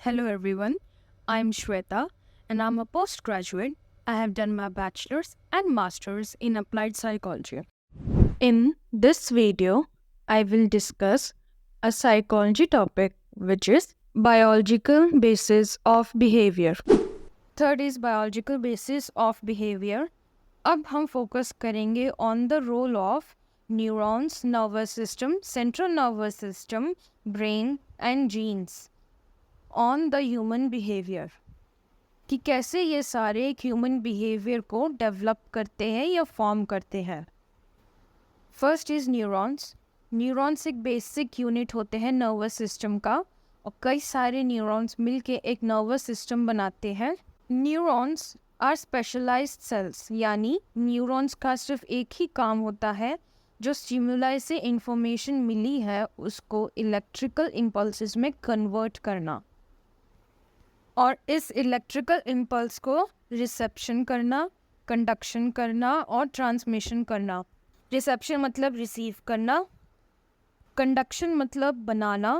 Hello everyone, I'm Shweta and I'm a postgraduate. I have done my bachelor's and master's in applied psychology. In this video, I will discuss a psychology topic which is biological basis of behavior. Third is biological basis of behavior. अब हम focus करेंगे on the role of neurons, nervous system, central nervous system, brain and genes on the human behaviour कि कैसे ये सारे एक human behaviour को develop करते हैं या फॉर्म करते हैं. First is neurons. न्यूरॉन्स एक बेसिक यूनिट होते हैं नर्वस सिस्टम का और कई सारे न्यूरॉन्स मिलके एक नर्वस सिस्टम बनाते हैं. न्यूरॉन्स आर स्पेशलाइज्ड सेल्स, यानी न्यूरॉन्स का सिर्फ एक ही काम होता है, जो स्टिमुलाई से इंफॉर्मेशन मिली है उसको इलेक्ट्रिकल इम्पल्सेस में कन्वर्ट करना और इस इलेक्ट्रिकल इम्पल्स को रिसेप्शन करना, कंडक्शन करना और ट्रांसमिशन करना. रिसेप्शन मतलब रिसीव करना, कंडक्शन मतलब बनाना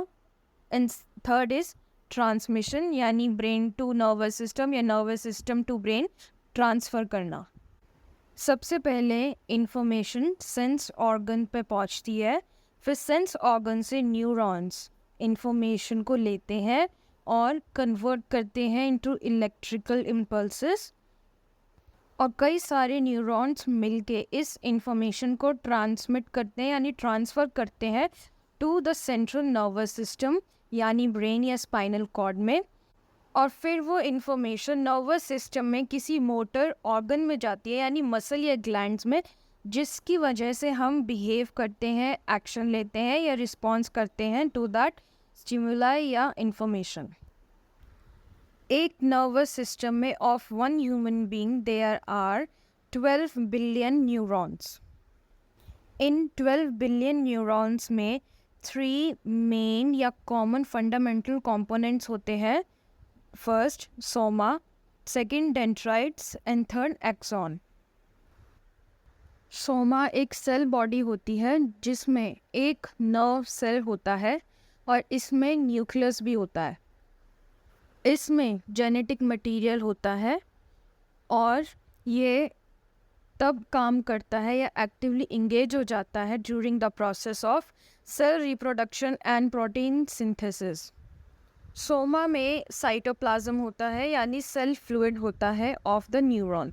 एंड थर्ड इज़ ट्रांसमिशन यानी ब्रेन टू नर्वस सिस्टम या nervous system to brain transfer करना. सबसे पहले इंफॉर्मेशन सेंस ऑर्गन पे पहुंचती है, फिर सेंस ऑर्गन से न्यूरॉन्स इंफॉर्मेशन को लेते हैं और कन्वर्ट करते हैं इनटू इलेक्ट्रिकल इम्पल्सेस और कई सारे न्यूरॉन्स मिलके इस इंफॉर्मेशन को ट्रांसमिट करते हैं यानी ट्रांसफ़र करते हैं to the central nervous system यानी ब्रेन या स्पाइनल कॉर्ड में और फिर वो इंफॉर्मेशन नर्वस सिस्टम में किसी मोटर ऑर्गन में जाती है यानी मसल या ग्लैंड्स में, जिसकी वजह से हम बिहेव करते हैं, एक्शन लेते हैं या रिस्पॉन्स करते हैं टू दैट स्टिमुलाई या इंफॉर्मेशन. एक नर्वस सिस्टम में of one human being there are 12 billion neurons. इन 12 बिलियन न्यूरॉन्स में 3 मेन या कॉमन फंडामेंटल कंपोनेंट्स होते हैं. First soma, second dendrites and third axon. Soma एक सेल बॉडी होती है जिसमें एक नर्व सेल होता है और इसमें न्यूक्लियस भी होता है. इसमें जेनेटिक मटेरियल होता है और ये तब काम करता है या एक्टिवली इंगेज हो जाता है during the process of cell reproduction and protein synthesis. Soma में साइटोप्लाज्म होता है यानी सेल फ्लूइड होता है of the neuron.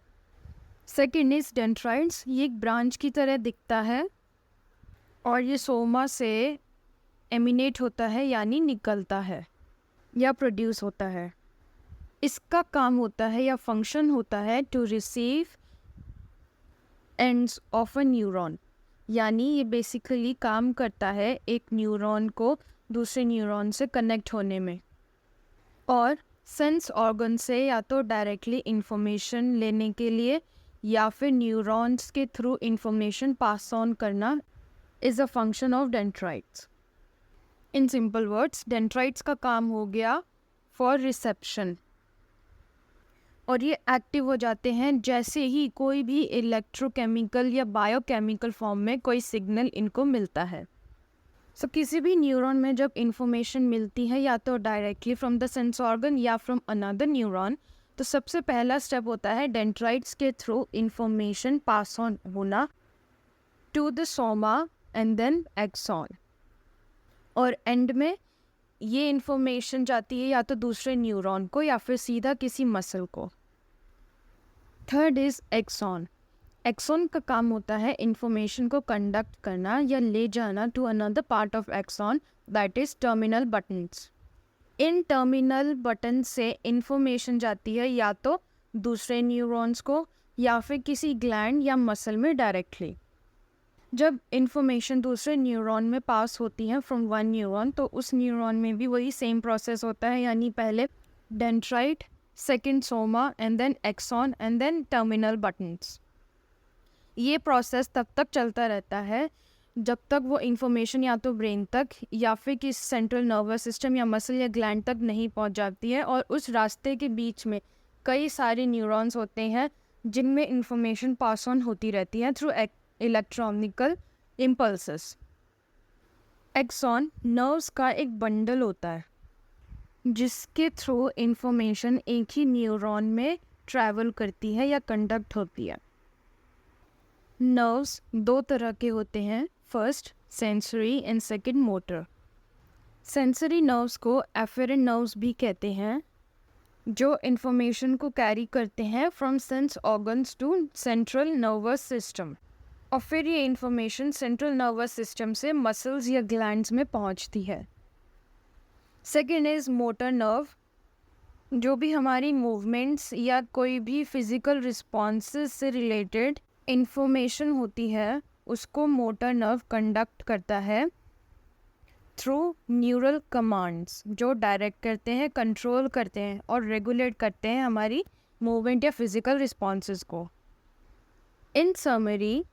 Second is dendrites. ये एक ब्रांच की तरह दिखता है और ये सोमा से एमिनेट होता है यानी निकलता है या प्रोड्यूस होता है. इसका काम होता है या फंक्शन होता है to receive ends of a neuron, यानी ये बेसिकली काम करता है एक न्यूरॉन को दूसरे न्यूरॉन से कनेक्ट होने में और सेंस ऑर्गन से या तो डायरेक्टली इंफॉर्मेशन लेने के लिए या फिर न्यूरॉन्स के थ्रू इंफॉर्मेशन पास ऑन करना is a function of dendrites. In simple words, dendrites का काम हो गया फॉर रिसेप्शन और ये एक्टिव हो जाते हैं जैसे ही कोई भी इलेक्ट्रोकेमिकल या बायोकेमिकल फॉर्म में कोई सिग्नल इनको मिलता है. सो किसी भी न्यूरॉन में जब इंफॉर्मेशन मिलती है या तो directly from the sense organ या फ्रॉम अनदर न्यूरॉन, तो सबसे पहला स्टेप होता है डेंड्राइट्स के थ्रू इंफॉर्मेशन पास ऑन होना to the soma and then axon और एंड में ये इंफॉर्मेशन जाती है या तो दूसरे न्यूरॉन को या फिर सीधा किसी मसल को. Third is axon. एक्सॉन का काम होता है इंफॉर्मेशन को कंडक्ट करना या ले जाना to another part of axon, that is terminal buttons. इन टर्मिनल बटन से इंफॉर्मेशन जाती है या तो दूसरे न्यूरॉन्स को या फिर किसी ग्लैंड या मसल में डायरेक्टली. जब इंफॉर्मेशन दूसरे न्यूरॉन में पास होती है फ्रॉम वन न्यूरॉन, तो उस न्यूरॉन में भी वही सेम प्रोसेस होता है, यानी पहले dendrite, second soma and then axon and then terminal buttons. ये प्रोसेस तब तक चलता रहता है जब तक वो इंफॉर्मेशन या तो ब्रेन तक या फिर किस सेंट्रल नर्वस सिस्टम या मसल या ग्लैंड तक नहीं पहुंच जाती है और उस रास्ते के बीच में कई सारे न्यूरॉन्स होते हैं जिनमें इंफॉर्मेशन पास ऑन होती रहती है through electronical impulses. Axon nerves का एक बंडल होता है जिसके थ्रू इंफॉर्मेशन एक ही न्यूरॉन में ट्रैवल करती है या कंडक्ट होती है। नर्व्स दो तरह के होते हैं, first sensory and second motor. Sensory nerves को एफेरेंट नर्व्स भी कहते हैं, जो इंफॉर्मेशन को कैरी करते हैं from sense organs to central nervous system, और फिर ये इंफॉर्मेशन सेंट्रल नर्वस सिस्टम से मसल्स या ग्लैंड्स में पहुंचती है। सेकेंड इज़ मोटर नर्व, जो भी हमारी मूवमेंट्स या कोई भी फिजिकल रिस्पॉन्सेस से रिलेटेड इंफॉर्मेशन होती है उसको मोटर नर्व कंडक्ट करता है थ्रू न्यूरल कमांड्स, जो डायरेक्ट करते हैं, कंट्रोल करते हैं और रेगुलेट करते हैं हमारी मूवमेंट या फिजिकल रिस्पॉन्सेस को। इन summary,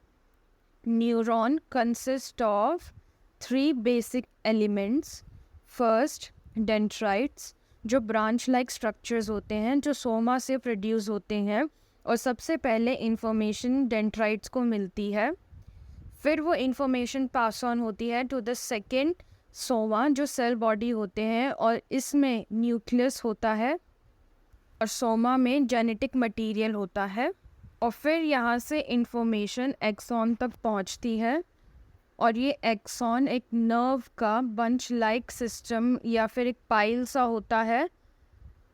neuron consist of 3 basic elements. First, dendrites, जो ब्रांच लाइक स्ट्रक्चर्स होते हैं जो सोमा से प्रोड्यूस होते हैं, और सबसे पहले इंफॉर्मेशन डेंड्राइट्स को मिलती है। फिर वो इंफॉर्मेशन पास ऑन होती है टू द सेकेंड सोमा, जो सेल बॉडी होते हैं, और इसमें न्यूक्लियस होता है और सोमा में जेनेटिक मटेरियल होता है, और फिर यहाँ से इंफॉर्मेशन एक्सॉन तक पहुँचती है, और ये एक्सॉन एक नर्व का बंच लाइक सिस्टम या फिर एक पाइल सा होता है,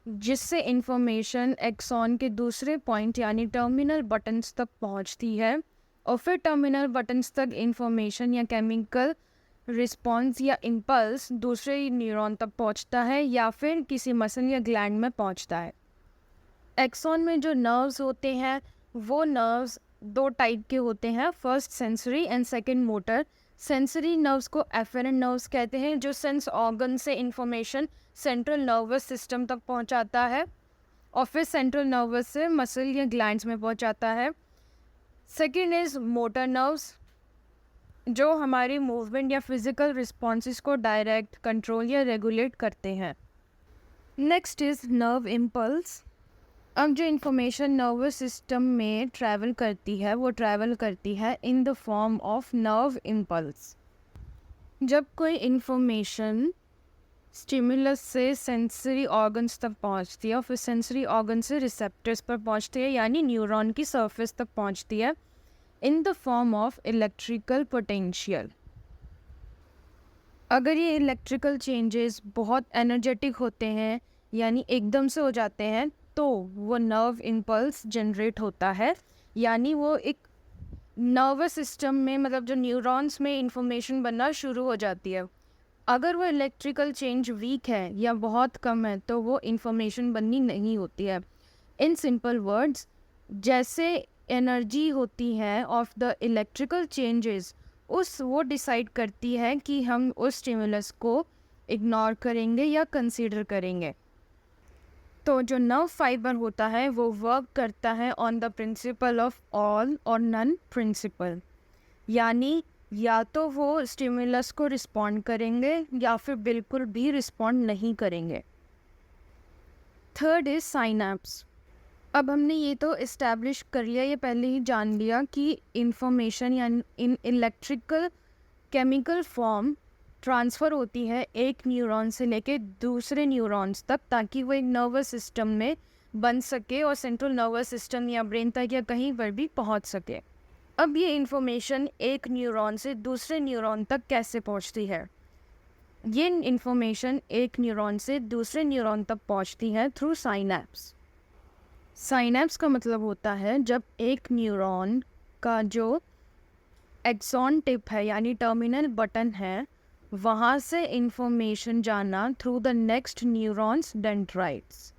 जिससे इंफॉर्मेशन एक्सॉन के दूसरे पॉइंट यानी टर्मिनल बटन्स तक पहुँचती है, और फिर टर्मिनल बटन्स तक इंफॉर्मेशन या केमिकल रिस्पॉन्स या इम्पल्स दूसरे न्यूरॉन तक पहुंचता है या फिर किसी मसल या ग्लैंड में पहुंचता है। एक्सॉन में जो नर्व्स होते हैं वो नर्व्स 2 टाइप के होते हैं, first sensory and second motor. Sensory nerves को एफेरेंट नर्व्स कहते हैं, जो सेंस ऑर्गन से इंफॉर्मेशन सेंट्रल नर्वस सिस्टम तक पहुंचाता है, और फिर सेंट्रल नर्वस से मसल या ग्लैंड्स में पहुंचाता है। सेकंड इज़ मोटर नर्व्स, जो हमारी मूवमेंट या फिजिकल रिस्पॉन्सेस को डायरेक्ट, कंट्रोल या रेगुलेट करते हैं। Next is nerve impulse. अब जो इंफॉर्मेशन नर्वस सिस्टम में ट्रैवल करती है वो ट्रैवल करती है in the form of nerve impulse. जब कोई इंफॉर्मेशन स्टिमुलस से सेंसरी ऑर्गन्स तक पहुंचती है और फिर सेंसरी ऑर्गन से रिसेप्टर्स पर पहुंचती है यानी न्यूरॉन की सरफेस तक पहुंचती है in the form of electrical potential. अगर ये इलेक्ट्रिकल चेंजेस बहुत एनर्जेटिक होते हैं यानी एकदम से हो जाते हैं तो वो नर्व इम्पल्स जनरेट होता है, यानी वो एक नर्वस सिस्टम में मतलब जो न्यूरॉन्स में इंफॉर्मेशन बनना शुरू हो जाती है। अगर वो इलेक्ट्रिकल चेंज वीक है या बहुत कम है तो वो इंफॉर्मेशन बननी नहीं होती है। इन सिंपल वर्ड्स, जैसे एनर्जी होती है ऑफ द इलेक्ट्रिकल चेंजेस वो डिसाइड करती है कि हम उस स्टिमुलस को इग्नोर करेंगे या कंसीडर करेंगे। तो जो नर्व फाइबर होता है वो वर्क करता है on the principle of all और नन प्रिंसिपल, यानी या तो वो स्टिमुलस को रिस्पॉन्ड करेंगे या फिर बिल्कुल भी रिस्पॉन्ड नहीं करेंगे। Third is synapse. अब हमने ये तो इस्टेब्लिश कर लिया, ये पहले ही जान लिया कि इंफॉर्मेशन यानी in electrical chemical form transfer होती है एक न्यूरॉन से लेके दूसरे न्यूरॉन्स तक, ताकि वो एक नर्वस सिस्टम में बन सके और सेंट्रल नर्वस सिस्टम या ब्रेन तक या कहीं पर भी पहुंच सके। अब ये इंफॉर्मेशन एक न्यूरॉन से दूसरे न्यूरॉन तक कैसे पहुंचती है? ये इंफॉर्मेशन एक न्यूरॉन से दूसरे न्यूरॉन तक पहुंचती है थ्रू साइनैप्स। साइनैप्स का मतलब होता है जब एक न्यूरॉन का जो एक्सॉन टिप है यानी टर्मिनल बटन है वहाँ से इंफॉर्मेशन जाना through the next neurons dendrites.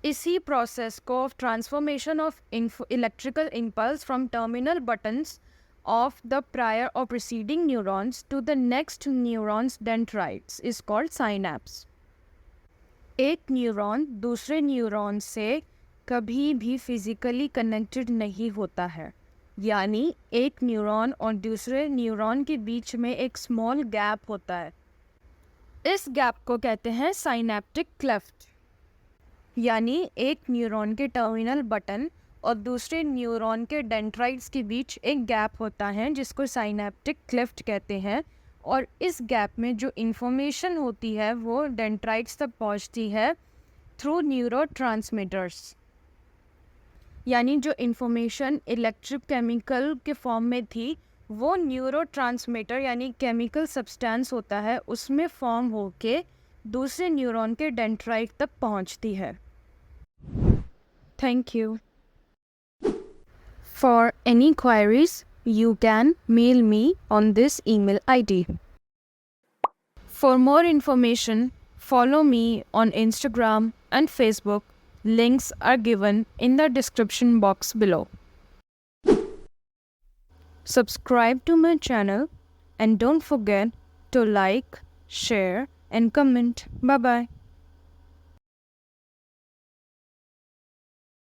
इसी प्रोसेस को of transformation of electrical impulse from terminal buttons of the prior और preceding neurons to the next neurons dendrites is called synapse. एक न्यूरॉन दूसरे neuron से कभी भी फिजिकली कनेक्टेड नहीं होता है, यानी एक न्यूरॉन और दूसरे न्यूरॉन के बीच में एक स्मॉल गैप होता है। इस गैप को कहते हैं साइनेप्टिक क्लेफ्ट, यानी एक न्यूरॉन के टर्मिनल बटन और दूसरे न्यूरॉन के डेंड्राइट्स के बीच एक गैप होता है जिसको साइनेप्टिक क्लेफ्ट कहते हैं, और इस गैप में जो इन्फॉर्मेशन होती है वो डेंड्राइट्स तक पहुंचती है थ्रू न्यूरोट्रांसमीटर्स। यानी जो इन्फॉर्मेशन इलेक्ट्रिक केमिकल के फॉर्म में थी वो न्यूरोट्रांसमीटर यानी केमिकल सब्सटेंस होता है उसमें फॉर्म होके दूसरे न्यूरॉन के डेंड्राइट तक पहुंचती है। Thank you. For any queries you can mail me on this email ID. For more information, follow me on Instagram and Facebook. Links are given in the description box below. Subscribe to my channel and don't forget to like, share and comment. Bye bye.